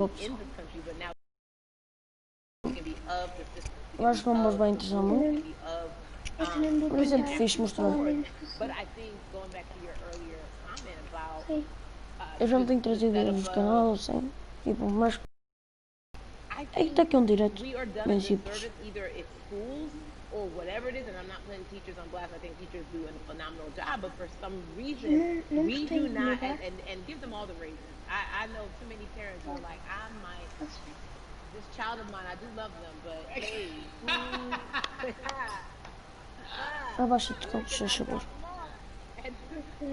in this country, but now we can be of the system. Eu acho que não vos vai interessar muito. Mas é sempre fixe mostrar. But I think going back to your earlier comment about Eu já não tenho trazido vídeos do canal, assim. Tipo, mas é que tá aqui um direto bem simples. Either it's schools or whatever it is, and I'm not putting teachers on blast. I think teachers do a phenomenal job, but for some reason we do not, and give them all the reasons. I know too many parents who are like, this child of mine, I do love them, but hey, Abaixa de todos, por favor.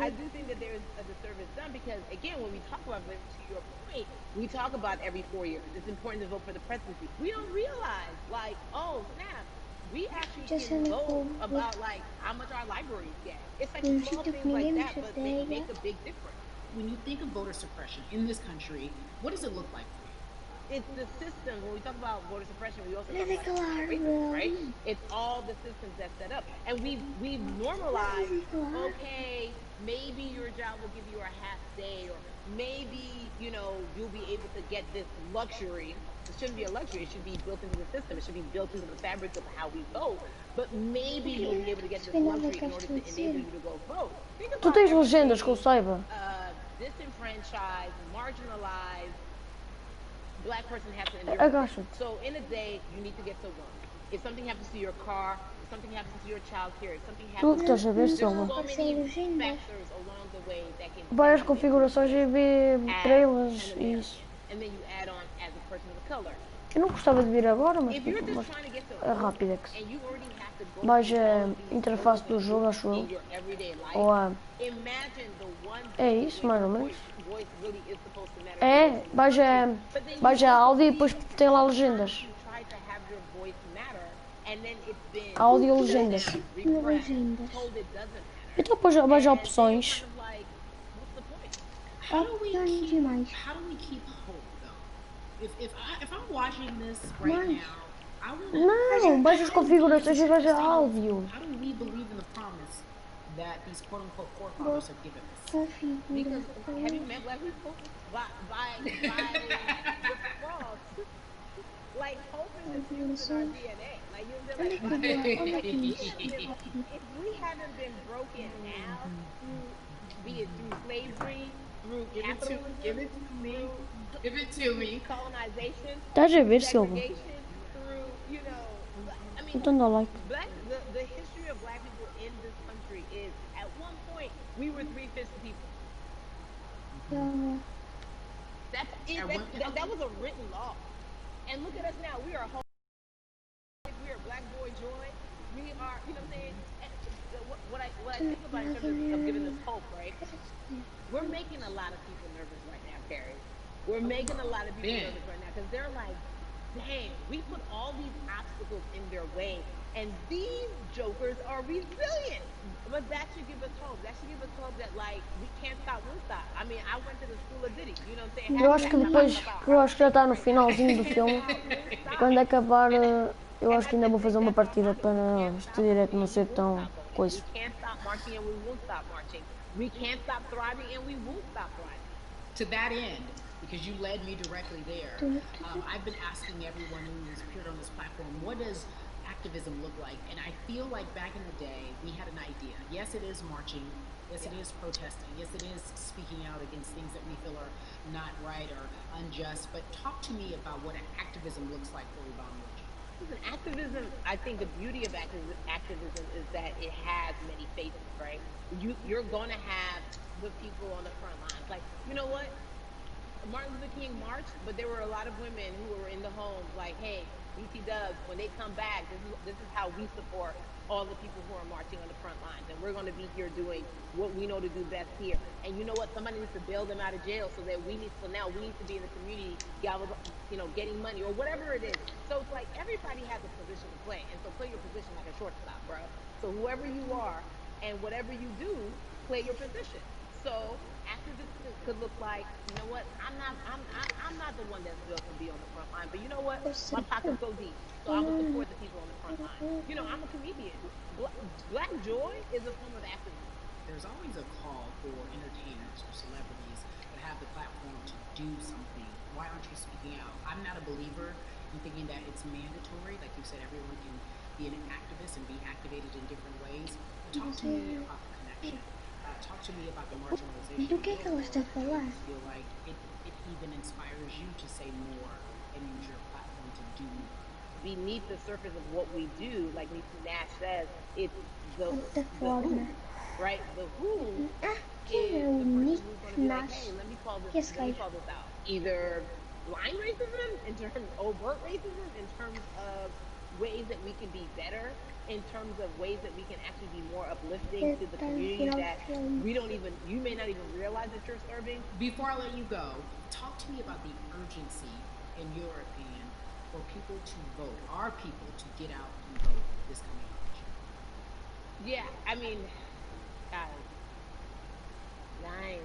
I do think that there is a disservice done because, again, when we talk about voting, to your point, we talk about every 4 years. It's important to vote for the presidency. We don't realize, like, oh, snap, we actually can vote about, like, how much our libraries get. It's like small things like that, but they make a big difference. When you think of voter suppression in this country, what does it look like? It's the system. When we talk about voter suppression, we also talk about racism, right? It's all the systems that's set up. And we've normalized, okay, maybe your job will give you a half day, or maybe, you know, you'll be able to get this luxury. It shouldn't be a luxury. It should be built into the system. It should be built into the fabric of how we vote. But maybe you'll be able to get this luxury in order to enable you to go vote. Tu tens legendas que eu saiba. Disenfranchised, marginalized Black person has to endure. I got you. So in a day, you need to get to work. If something happens to your car, if something happens to your child care, if something happens, Estás a ver, there's so Selma? many factors along the way that can. Vai às configurações e vê trailers e isso. And then you add on as a person of color. Eu não gostava de vir agora, mas é rápido é que se. Vais a interface do jogo, acho eu. Ou a... É isso, mais ou menos. É, vais a áudio e depois tem lá legendas. Áudio e legendas. Então depois vais a opções. How do we keep hope though? If I'm watching this right now, I will. Não, vais às configurações e vais a áudio. How do we believe in the promise that these quote unquote forefathers have given us? Because have you met Black people? By the frogs. Like hope is in our DNA. Like if we haven't been broken now, be it through slavery, through capitalism, give it to me, colonization, Estás a ver, Silva? through, you know, I mean, Então dá like. the history of Black people in this country is, at one point, we were 3/5 people. That was a written law. And look at us now. We are a whole. We are Black boy joy. We are, you know what I'm saying? What I think about in terms of giving us hope, right? We're making a lot of people nervous right now, Carrie. We're making a lot of people nervous right now because they're like, dang, we put all these obstacles in their way, and these jokers are resilient. But that should give us hope. That should give us hope that, like, we can't stop, won't stop. I mean, I went to the school of Diddy, you know what I'm saying? Eu acho que depois, eu acho que já está no finalzinho do filme. Quando acabar, eu acho que ainda vou fazer uma partida para este direto não ser tão coisa. We can't stop marching and we won't stop marching. We can't stop thriving and we won't stop thriving. To that end, because you led me directly there, I've been asking everyone who's appeared on this platform, what does activism look like? And I feel like back in the day, we had an idea. Yes, it is marching. Yes, it is protesting. Yes, it is speaking out against things that we feel are not right or unjust. But talk to me about what activism looks like for Yvonne. Listen, activism, I think the beauty of activism is that it has many faces, right? You're going to have the people on the front lines. Like, you know what? Martin Luther King marched, but there were a lot of women who were in the homes like, hey, BT Dubs, when they come back, this is how we support all the people who are marching on the front lines. And we're going to be here doing what we know to do best here. And you know what? Somebody needs to bail them out of jail so that now we need to be in the community, you know, getting money or whatever it is. So it's like everybody has a position to play. And so play your position like a shortstop, bro. So whoever you are and whatever you do, play your position. So activism could look like, you know what? I'm not the one that's built to be on the front line, but you know what? My pockets go deep, so I'm gonna support the people on the front line. You know, I'm a comedian. Black joy is a form of activism. There's always a call for entertainers or celebrities that have the platform to do something Why aren't you speaking out? I'm not a believer in thinking that it's mandatory. Like you said, everyone can be an activist and be activated in different ways. But talk to me about the connection. Talk to me about the marginalization in your world. Where you feel like it even inspires you to say more and use your platform to do more. Beneath the surface of what we do, like Nash says, it's the who, right? The who is the person who's going to be like, hey, let me call this out. Either blind racism in terms overt racism in terms of ways that we can be better, in terms of ways that we can actually be more uplifting to the community that you may not even realize that you're serving. Before I let you go, talk to me about the urgency, in your opinion, for people to vote, our people to get out and vote this coming election. Yeah, I mean, guys, nine.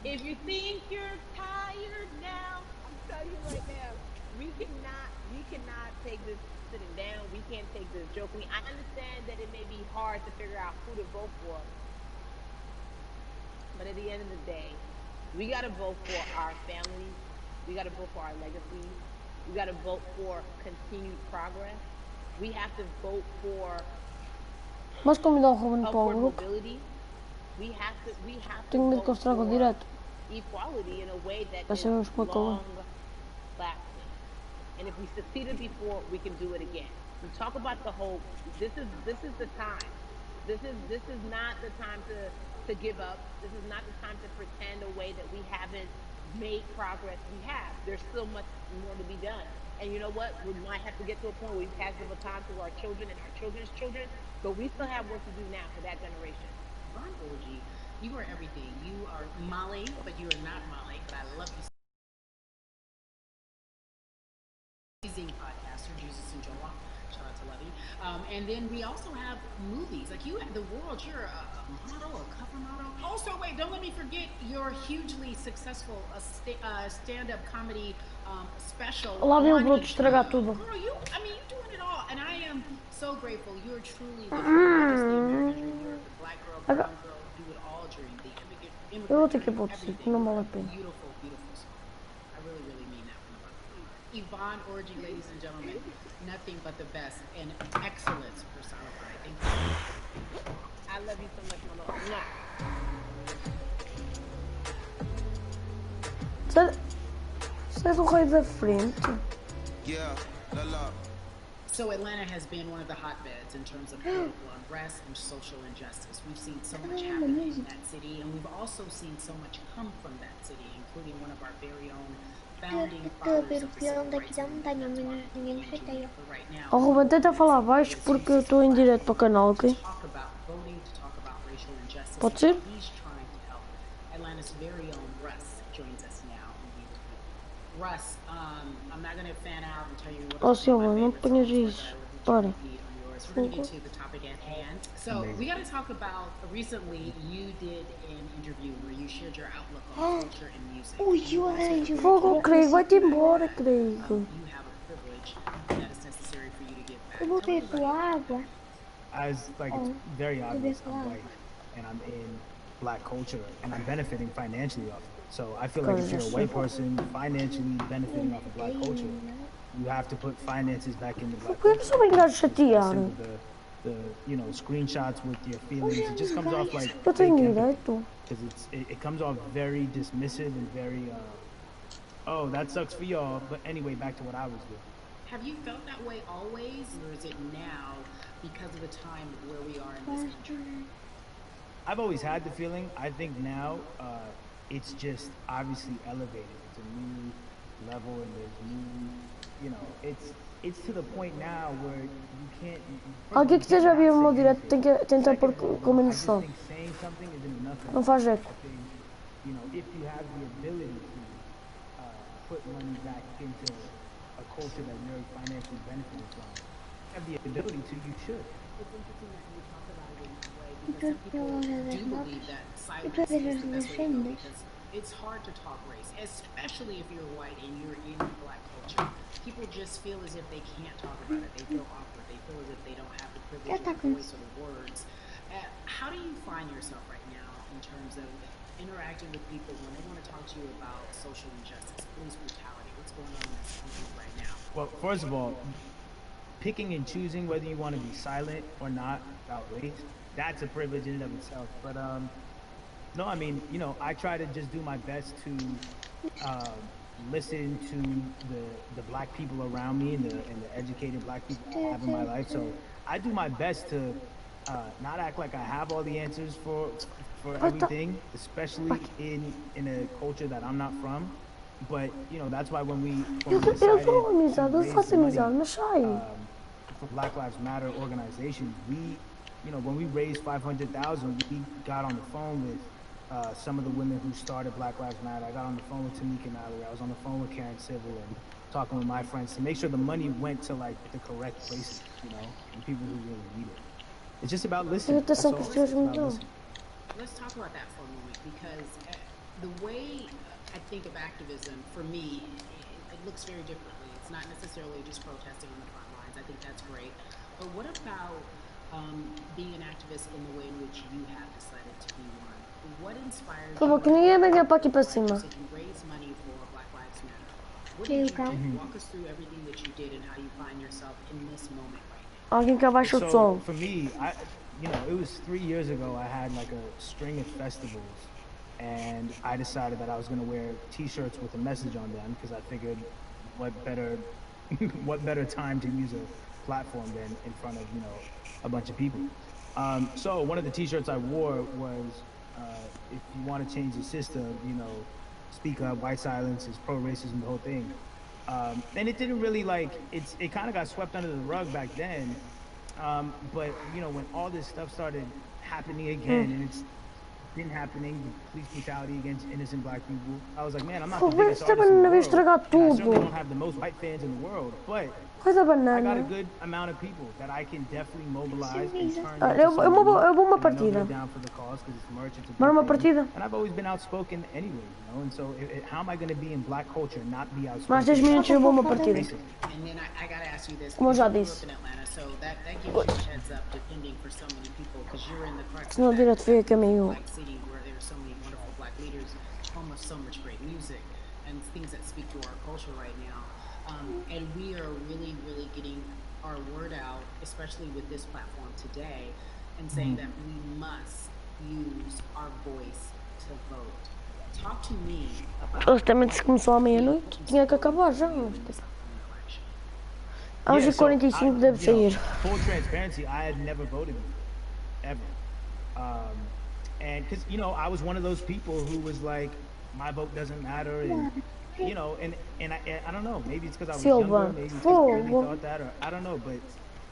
If you think you're tired now, I'm telling you right now, we cannot take this sitting down. We can't take this jokingly. I understand that it may be hard to figure out who to vote for, but at the end of the day, we got to vote for our families. We got to vote for our legacies. We got to vote for continued progress. We have to vote for Mas convidar o Ruben para o upward grupo. mobility. We have to Tenho medo que vote eles tragam for direto. equality in a way that Já is sabemos como acaba. long lasting. And if we succeeded before, we can do it again. We talk about the hope. This is the time. This is not the time to give up. This is not the time to pretend away that we haven't made progress. We have. There's still much more to be done. And you know what? We might have to get to a point where we pass the baton to our children and our children's children, but we still have work to do now for that generation. Ron Orgy, you are everything. You are Molly, but you are not Molly, but I love you. Amazing podcaster, Jesus and Joel. Shout out to Lovey. And then we also have movies. Like you have the world, you're a model, a cover model. Also, wait, don't let me forget your hugely successful stand-up comedy special. Lá vem o Bruto estragar tudo. Girl, you doing it all. And I am so grateful. You're truly the American dream. You're the black girl, brown girl, do it all dream. The immigrant Eu vou ter que ir dream, para outro everything. sítio, não vale a pena. Beautiful, beautiful song. I really, really mean that from the bottom of my heart. Yvonne Orgy, ladies and gentlemen, nothing but the best and excellence personified. Thank you. I love you so much, Mama. Sai do raio da frente. So Atlanta has been one of the hotbeds in terms of political unrest and social injustice. We've seen so much happen in that city, and we've also seen so much come from that city, including one of our very own founding fathers of the civil rights movement. Oh, Ruben, tenta falar baixo porque eu estou em direto para o canal, ok? Pode ser? Atlanta's very own Russ joins us now. Russ, I'm not going to fan out and tell you what Silva, não ponhas isso. Para. We're going to get to the topic at hand. So we got to talk about, recently you did an interview where you shared your outlook on culture and music. Fogo, Craig, vai-te embora, Craig. You have a privilege that is necessary for you to give back. It's very obvious I'm white and I'm in black culture and I'm benefiting financially off of it. So I feel like if you're a white person financially benefiting off of black culture, you have to put finances back into black culture. The screenshots with your feelings, it just comes off like because it comes off very dismissive and very oh, that sucks for y'all. But anyway, back to what I was doing. Have you felt that way always, or is it now because of the time of where we are in this country? I've always had the feeling. I think now it's just obviously elevated. It's a new level, and there's new, it's to the point now where you can't. Alguém que esteja a ver o meu direto tem que tentar pôr com menos som. Não faz eco. If you have the ability to put money back into a culture that you're financially benefiting from, have the ability to, you should. It's interesting that you talk about it in this way because some people do believe that silence is the best way to go because it's hard to talk race, especially if you're white and you're in black culture. People just feel as if they can't talk about it. They feel awkward. They feel as if they don't have the privilege of the voice or the words. How do you find yourself right now in terms of interacting with people when they want to talk to you about social injustice, police brutality, what's going on in this country right now? Well, first of all, picking and choosing whether you want to be silent or not about race, that's a privilege in and of itself. But no, I mean, you know, I try to just do my best to listen to the black people around me and the educated black people I have in my life. So I do my best to not act like I have all the answers for everything, especially in a culture that I'm not from. But you know, that's why when we decided to raise money for Black Lives Matter organization, you know, when we raised 500,000, we got on the phone with some of the women who started Black Lives Matter. I got on the phone with Tamika Mallory. I was on the phone with Karen Civil and talking with my friends to make sure the money went to like the correct places, you know, and people who really need it. It's just about listening. That's all. It's about listening. Let's talk about that for a moment, because the way I think of activism, for me, it looks very differently. It's not necessarily just protesting on the front lines. I think that's great. But what about being an activist in the way in which you have decided to be one? What inspires you to raise money for Black Lives Matter? What did you do? Walk us through everything that you did and how you find yourself in this moment right now. So for me, you know, it was 3 years ago. I had like a string of festivals, and I decided that I was going to wear T-shirts with a message on them because I figured, what better time to use a platform than in front of, you know, a bunch of people. So one of the T-shirts I wore was, if you want to change the system, you know, speak up, white silence is pro-racism, the whole thing. And it didn't really it kind of got swept under the rug back then. But you know, when all this stuff started happening again, and it's been happening, the police brutality against innocent black people, I was like, man, I'm not the biggest artist in the world. I certainly don't have the most white fans in the world, but I got a good amount of people that I can definitely mobilize and turn into something. They're down for the cause because it's merch, it's a good thing. And I've always been outspoken anyway, you know. And so, how am I going to be in black culture and not be outspoken? And then I got to ask you this. You grew up in Atlanta, so that gives you a heads up, depending for so many people, because you're in the crux of that black city where there are so many wonderful black leaders, home of so much great music and things that speak to our culture right now. And we are really, really getting our word out, especially with this platform today, and saying that we must use our voice to vote. Talk to me about... Hoje também se começou à meia-noite, tinha que acabar já, mas tipo... Às 45 deve sair. Full transparency, I had never voted ever. And because, you know, I was one of those people who was like, my vote doesn't matter, and you know, and I don't know, maybe it's because I was younger, maybe because I really thought that, or I don't know, but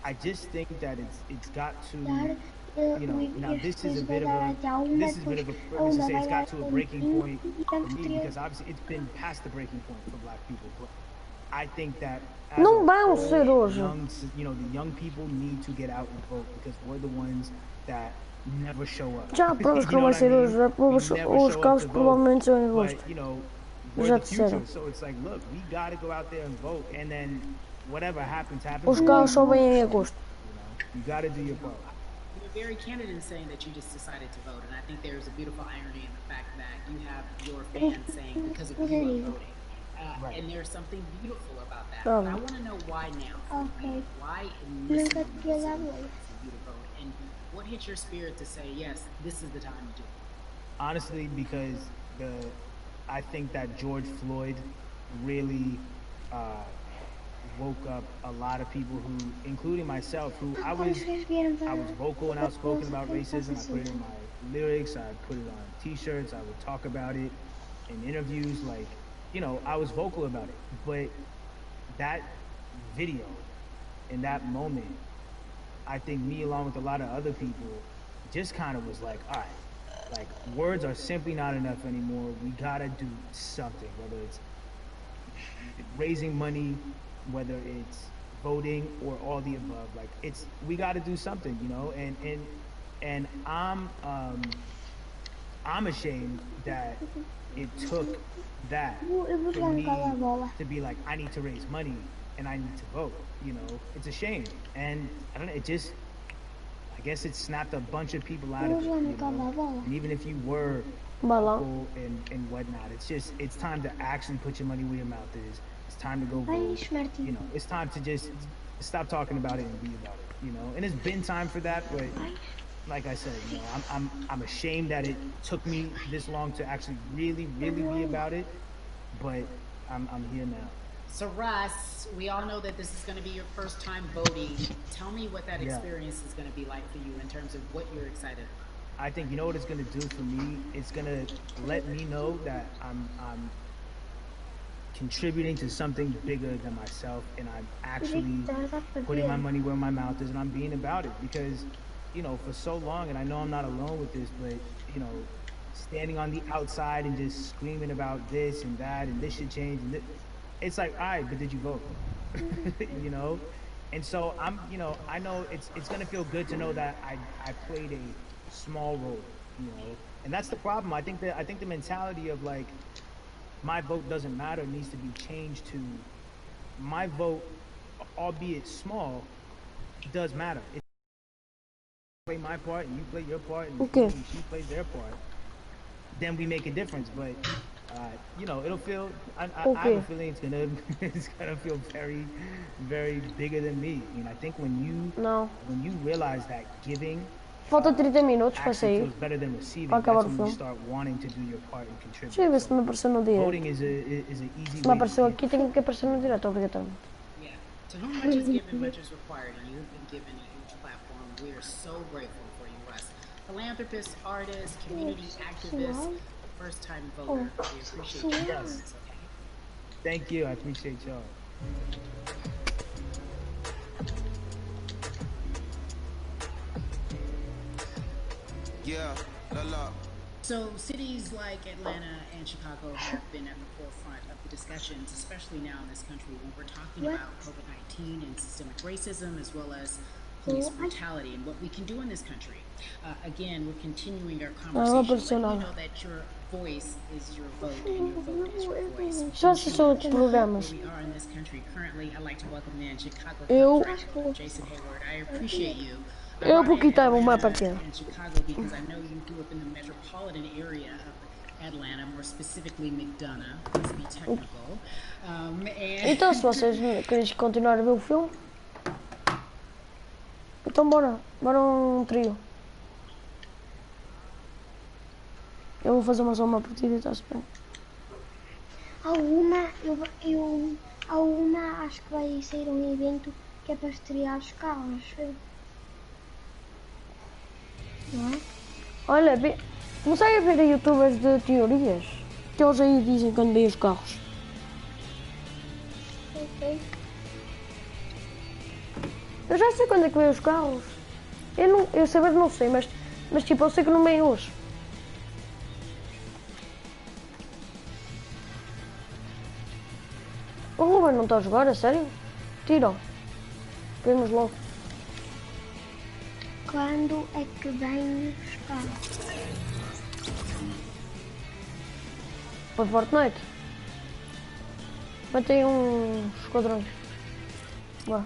I just think that it's got to, you know, now this is a bit of a privilege to say it's got to a breaking point for me, because obviously it's been past the breaking point for black people, but I think that as young, you know, the young people need to get out and vote, because we're the ones that never show up. Já, pronto, que não vai ser hoje. Os carros provavelmente são em agosto. Já disseram. So it's like, look, we gotta go out there and vote, and then whatever happens. Os carros só vêm em agosto. You gotta do your part. You're very candid in saying that you just decided to vote, and I think there's a beautiful irony in the fact that you have your fans saying because of you are voting. And there's something beautiful about that. But I want to know why now. Why in this moment for you to vote, and what hit your spirit to say, yes, this is the time to do it? Honestly, because I think that George Floyd really woke up a lot of people who, including myself, who I was vocal and outspoken about racism. I put it in my lyrics, I put it on T-shirts, I would talk about it in interviews, like, you know, I was vocal about it. But that video, in that moment, I think me, along with a lot of other people, just kind of was like, all right, like, words are simply not enough anymore. We gotta do something, whether it's raising money, whether it's voting, or all the above. Like, we gotta do something, you know. And I'm ashamed that it took that for me to be like, I need to raise money and I need to vote, you know. It's a shame. And I don't know, I guess it snapped a bunch of people out of it, you know? And even if you were and whatnot. It's time to actually put your money where your mouth is. It's time to go vote. You know, it's time to just stop talking about it and be about it. You know, and it's been time for that, but like I said, you know, I'm ashamed that it took me this long to actually really be about it, but I'm here now. So Russ, we all know that this is going to be your first time voting. Tell me what that experience is going to be like for you in terms of what you're excited about. I think you know what it's going to do for me. It's going to let me know that I'm contributing to something bigger than myself, and I'm actually putting my money where my mouth is, and I'm being about it. Because, you know, for so long, and I know I'm not alone with this, but, you know, standing on the outside and just screaming about this and that and this should change, and it's like, all right, but did you vote? You know, and so you know, I know it's gonna feel good to know that I played a small role, you know, and that's the problem. I think the mentality of like my vote doesn't matter needs to be changed to my vote, albeit small, does matter. If I play my part and you play your part and he and she plays their part, then we make a difference. But you know, it'll feel. I have a feeling it's gonna feel very bigger than me. I mean, I think when you realize that giving Falta 30 minutos para sair. feels better than receiving, para acabar that's o when filme. you start wanting to do your part and contribute. Deixa eu ver se me apareceu no direto. Voting is an easy Se me apareceu aqui, tem que aparecer no direto, obrigatoriamente. Yeah. To whom much is given, much is required, and you've been given a huge platform. We are so grateful for you, Russ. Philanthropist, artist, community activist, first-time voter. We appreciate you. Yes. Okay. Thank you. I appreciate y'all. Yeah, so cities like Atlanta and Chicago have been at the forefront of the discussions, especially now in this country when we're talking about COVID-19 and systemic racism, as well as police brutality and what we can do in this country. Again, we're continuing our conversation. Let you know that your voice is your vote and your vote is your voice. Já assistiu outros programas? Where we are in this country currently, I'd like to welcome in Chicago Jason Hayward. I appreciate you. Eu porque estava uma partida. In Chicago because I know you grew up in the metropolitan area of Atlanta, more specifically McDonough, let's be technical. Então, se vocês querem continuar a ver o filme, então bora trio. Eu vou fazer mais uma partida e está-se bem. Há uma, acho que vai sair um evento que é para estrear os carros. Não é? Olha, comecei a ver youtubers de teorias, que eles aí dizem quando veem os carros. Ok. Eu já sei quando é que veio os carros. Eu saber não sei, mas tipo, eu sei que não vem hoje. O Ruben não está a jogar, a sério? Tira-o. Vemos logo. Quando é que vem buscar? Para Fortnite. Vai ter uns esquadrões. Vá.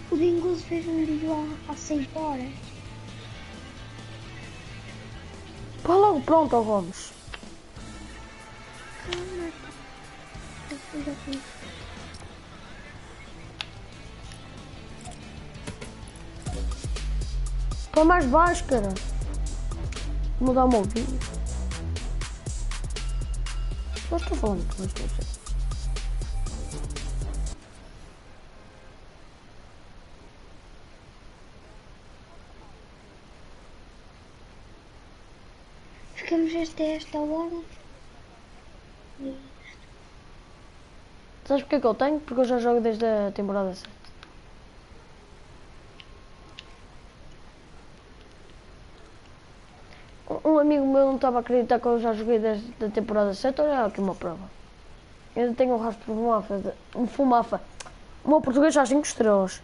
O Dingoso fez um vídeo há 6 horas. Pá logo pronto, ó Gomes. Pá mais baixo, cara. Vou mudar o meu vídeo. Mas estou falando com vocês. Ficamos até esta hora. Sabes porque é que eu tenho? Porque eu já jogo desde a temporada 7. Um amigo meu não estava a acreditar que eu já joguei desde a temporada 7. Olha aqui uma prova. Eu ainda tenho um rastro de fumafa. O meu português já 5 estrelas.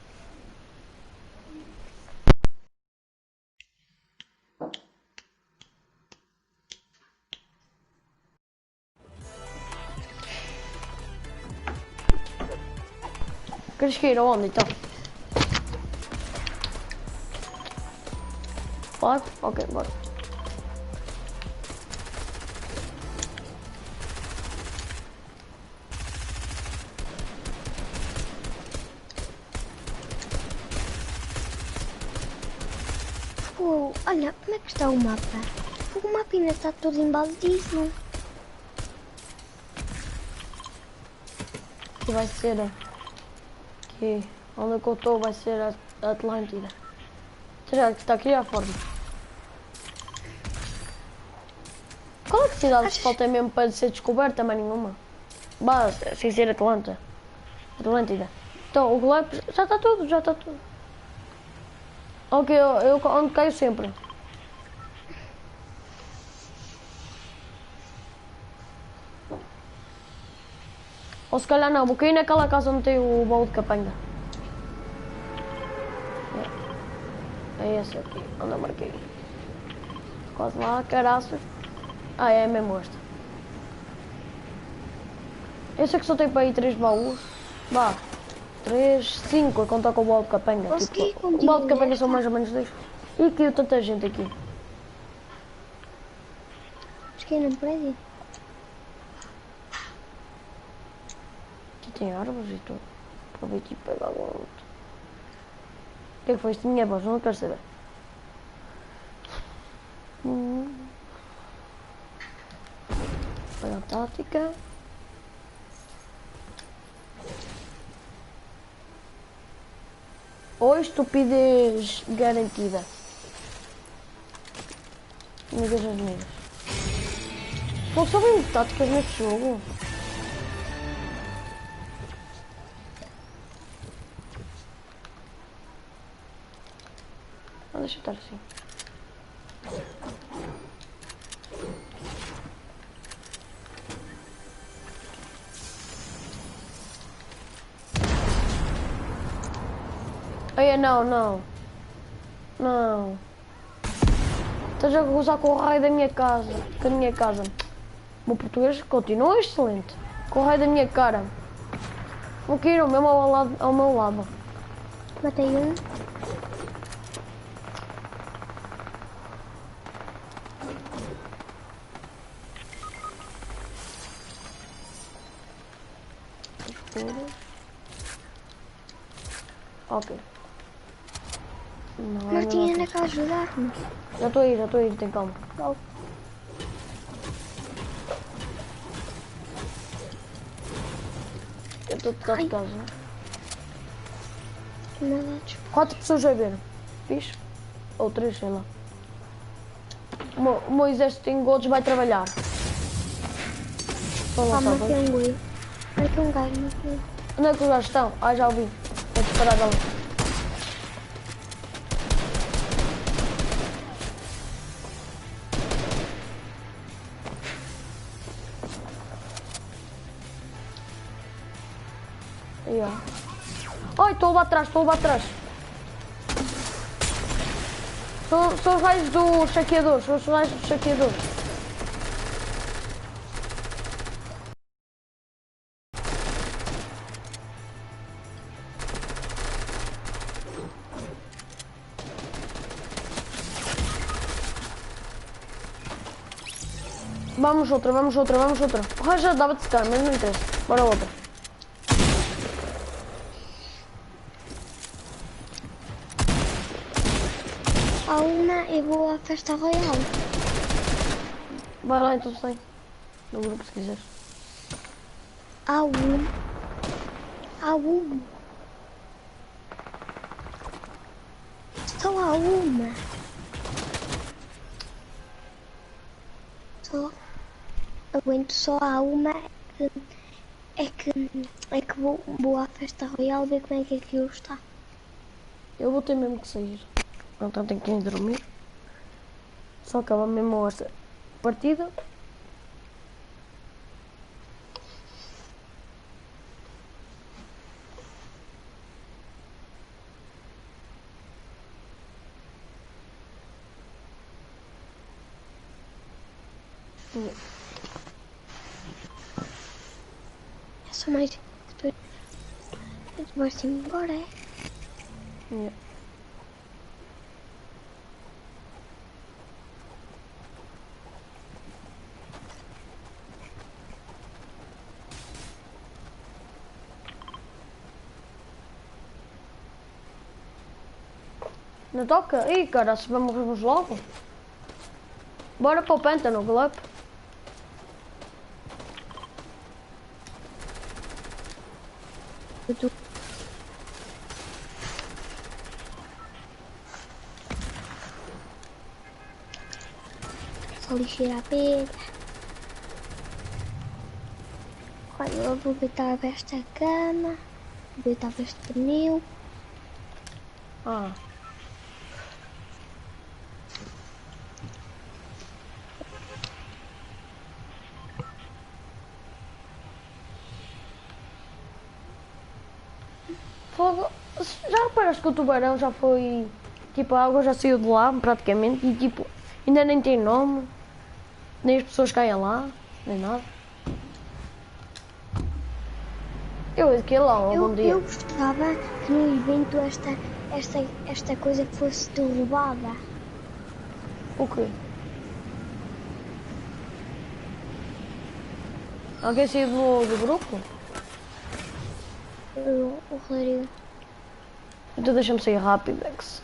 Queres que ir aonde então? Pode? Ok, bora. Olha, como é que está o mapa? O mapa ainda está todo embaladíssimo. Aqui vai ser... Aqui, onde eu estou vai ser a Atlântida. Será que está aqui à forma? Qual é que cidade que falta mesmo para ser descoberta? Mais nenhuma. Basta, sem ser Atlântida. Então, o globo já está tudo, Ok, eu onde caio sempre. Ou se calhar não, vou cair naquela casa onde tem o baú de capanga. É esse aqui, onde eu marquei. Quase lá, caraças. Ah, é mesmo esta. Esse aqui só tem para aí 3 baús. Vá, 3, 5 a contar com o baú de capanga. Tipo, o baú de capanga são mais ou menos 2. E caiu tanta gente aqui. Acho que não prédio. Aqui tem árvores e tudo. Aproveito e pego algum outro. O que é que foi isto? Minha voz, não quero saber. Olha a tática. Ou estupidez garantida. Meu Deus das meias. Pô, só vem de táticas neste jogo. Ah, deixa eu estar assim. Ai, não. Estás a gozar com o raio da minha casa. Com a minha casa. O meu português continua excelente. Com o raio da minha cara. Vou cair mesmo ao meu lado. Matei um. Ok. Martim, anda cá ajudar-me. Já estou a ir, tem calma. Oh. Eu estou de casa. Que maldades. 4 pessoas a ver. Fixe? Ou 3, sei lá. O meu exército em godos vai trabalhar. Matei um goi. Matei um gajo. Onde é que os gajos estão? Ah, já ouvi. Vou disparar dali. Ai, estou lá atrás. São os raios dos saqueadores, Vamos outra. O raio já dava de secar, mas não interessa. Bora outra. Há uma, eu vou à festa royal. Vai lá então, sai. No grupo se quiseres. Há um. Só há uma. Aguento, só há uma. É que vou à festa royal ver como é que aquilo está. Eu vou ter mesmo que sair. Então tenho que ir dormir. Só acaba mesmo esta partida. É só mais. Vai-se embora, é? Yeah. Não toca? Ih, cara, se vamos morrermos logo. Bora para o pântano, Glup. Só lixeira a pedra. Olha, eu aproveitava esta cama. Aproveitava este pneu. Ah. Fogo. Já reparaste que o tubarão já foi... Tipo, a água já saiu de lá, praticamente, e tipo, ainda nem tem nome. Nem as pessoas caem lá, nem nada. Eu ia que lá algum dia. Eu gostava que no evento esta coisa fosse derrubada. O quê? Alguém saiu do grupo? O Rodrigo. Então deixa-me sair rápido, Dex.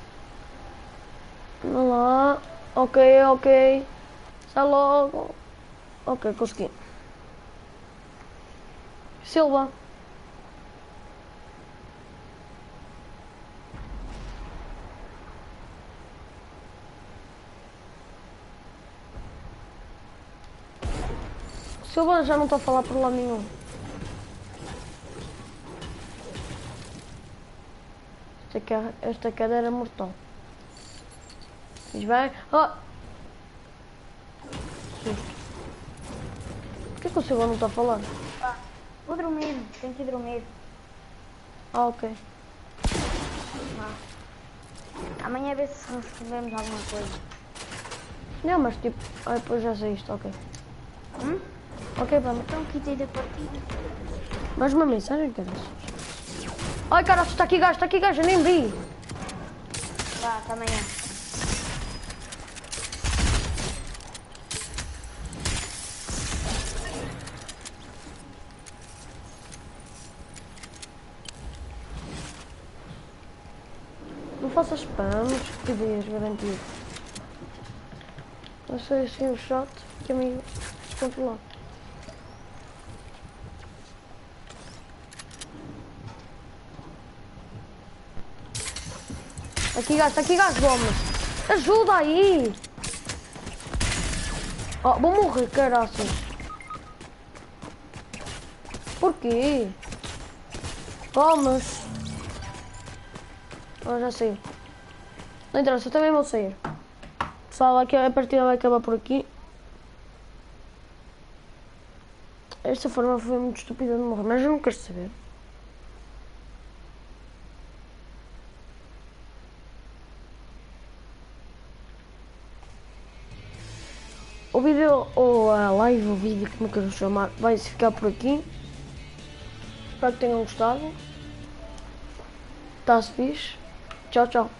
Vamos lá. Ok. Sai logo. Ok, consegui. Silva. Silva já não estou a falar por lado nenhum. Esta queda era mortal. Fiz bem. Oh! Susto. Por que o Silva não está a falar? Vou dormir, tenho que ir dormir. Ah, ok. Amanhã vê se recebemos alguma coisa. Não, mas tipo... Ah, depois já sei isto, ok. Ok, vamos. Então quitei da partida. Mais uma mensagem, caras. Ai, caralho, está aqui gajo, eu nem vi. Vá, até amanhã. Não faças spam, estupidez, garantido. Eu sei assim o shot que é meio descontrolado. Aqui gajo, homem. Ajuda aí. Oh, vou morrer, caraças. Porquê? Vamos. Oh, já sei. Não interessa, eu também vou sair. Pessoal, aqui a partida vai acabar por aqui. Esta forma foi muito estúpida de morrer, mas eu não quero saber. O vídeo, ou a live, o vídeo, como é que eu vou chamar, vai ficar por aqui. Espero que tenham gostado. Tá-se fixe. Tchau, tchau.